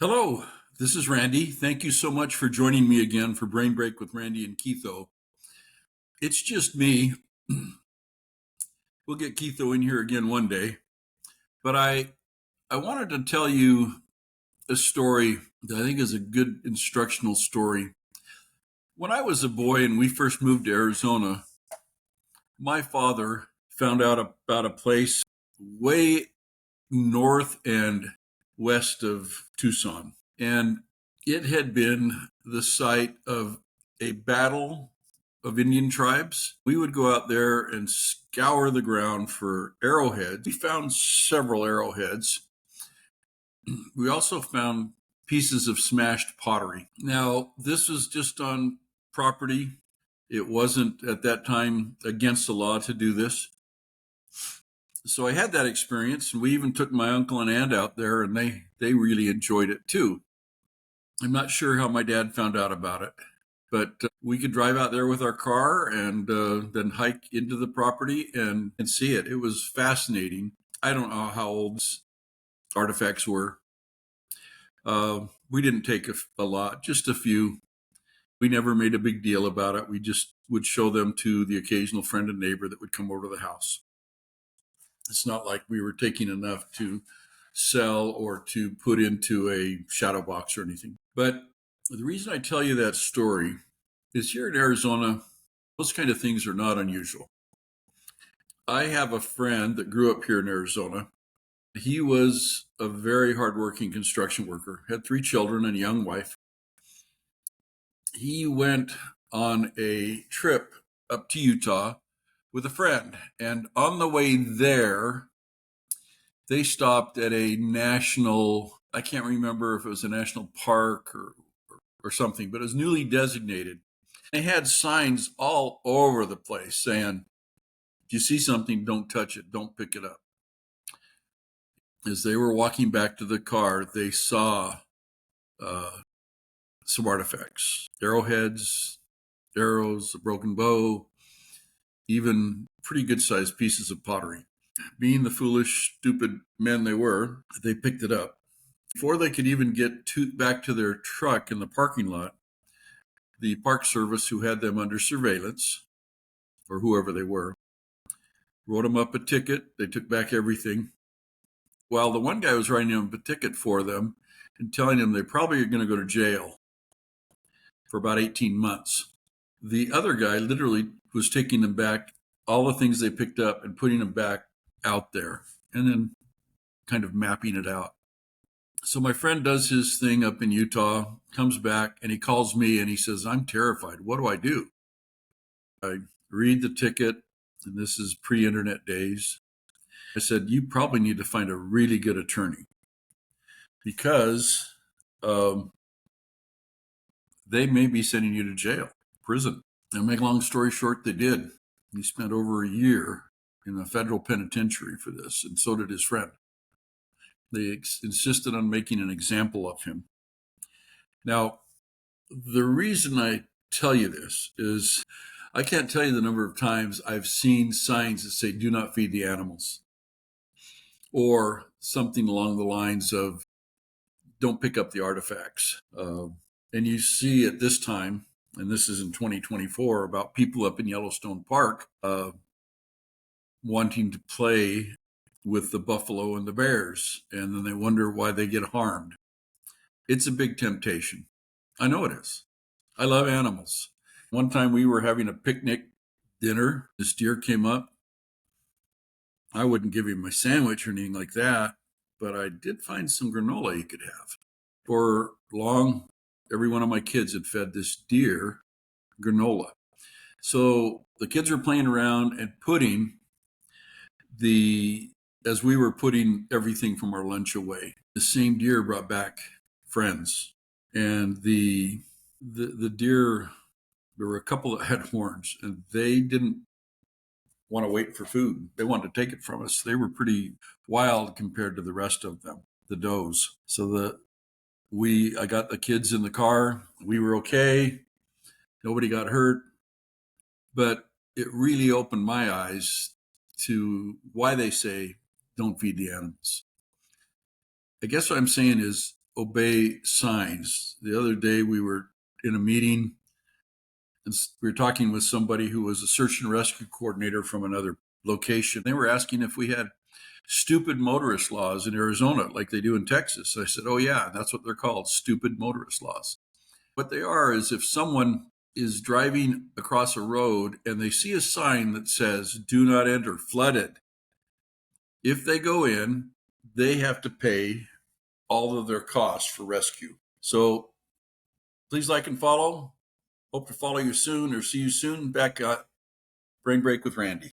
Hello, this is Randy. Thank you so much for joining me again for Brain Break with Randy and Keitho. It's just me. We'll get Keitho in here again one day. But I wanted to tell you a story that I think is a good instructional story. When I was a boy and we first moved to Arizona, my father found out about a place way north and west of Tucson. And it had been the site of a battle of Indian tribes. We would go out there and scour the ground for arrowheads. We found several arrowheads. We also found pieces of smashed pottery. Now, this was just on property. It wasn't at that time against the law to do this. So I had that experience, and we even took my uncle and aunt out there, and they really enjoyed it too. I'm not sure how my dad found out about it, but we could drive out there with our car and then hike into the property and see it. It was fascinating. I don't know how old these artifacts were. We didn't take a lot, just a few. We never made a big deal about it. We just would show them to the occasional friend and neighbor that would come over to the house. It's not like we were taking enough to sell or to put into a shadow box or anything. But the reason I tell you that story is here in Arizona, those kind of things are not unusual. I have a friend that grew up here in Arizona. He was a very hardworking construction worker, had 3 children and a young wife. He went on a trip up to Utah with a friend, and on the way there, they stopped at a national, I can't remember if it was a national park or something, but it was newly designated. They had signs all over the place saying, if you see something, don't touch it, don't pick it up. As they were walking back to the car, they saw some artifacts, arrowheads, arrows, a broken bow, even pretty good sized pieces of pottery. Being the foolish, stupid men they were, they picked it up. Before they could even get back to their truck in the parking lot, the Park Service, who had them under surveillance, or whoever they were, wrote them up a ticket. They took back everything. While the one guy was writing them a ticket for them and telling them they probably are going to go to jail for about 18 months. The other guy literally was taking them back, all the things they picked up, and putting them back out there and then kind of mapping it out. So my friend does his thing up in Utah, comes back, and he calls me and he says, I'm terrified. What do I do? I read the ticket, and this is pre-internet days. I said, you probably need to find a really good attorney because they may be sending you to jail, prison. And make a long story short, they did. He spent over a year in a federal penitentiary for this, and so did his friend. They insisted on making an example of him. Now, the reason I tell you this is I can't tell you the number of times I've seen signs that say, do not feed the animals, or something along the lines of, don't pick up the artifacts. And you see at this time, and this is in 2024, about people up in Yellowstone Park wanting to play with the buffalo and the bears, and then they wonder why they get harmed. It's a big temptation. I know it is. I love animals. One time we were having a picnic dinner. This deer came up. I wouldn't give him my sandwich or anything like that, but I did find some granola he could have. For long, every one of my kids had fed this deer granola. So the kids were playing around and as we were putting everything from our lunch away, the same deer brought back friends. And the deer, there were a couple that had horns, and they didn't want to wait for food. They wanted to take it from us. They were pretty wild compared to the rest of them, the does. So I got the kids in the car. We were okay. Nobody got hurt. But it really opened my eyes to why they say, don't feed the animals. I guess what I'm saying is, obey signs. The other day we were in a meeting and we were talking with somebody who was a search and rescue coordinator from another location. They were asking if we had stupid motorist laws in Arizona like they do in Texas. I said, oh yeah, that's what they're called, stupid motorist laws. What they are is if someone is driving across a road and they see a sign that says, do not enter, flooded. If they go in, they have to pay all of their costs for rescue. So please like and follow. Hope to follow you soon or see you soon back at Brain Break with Randy.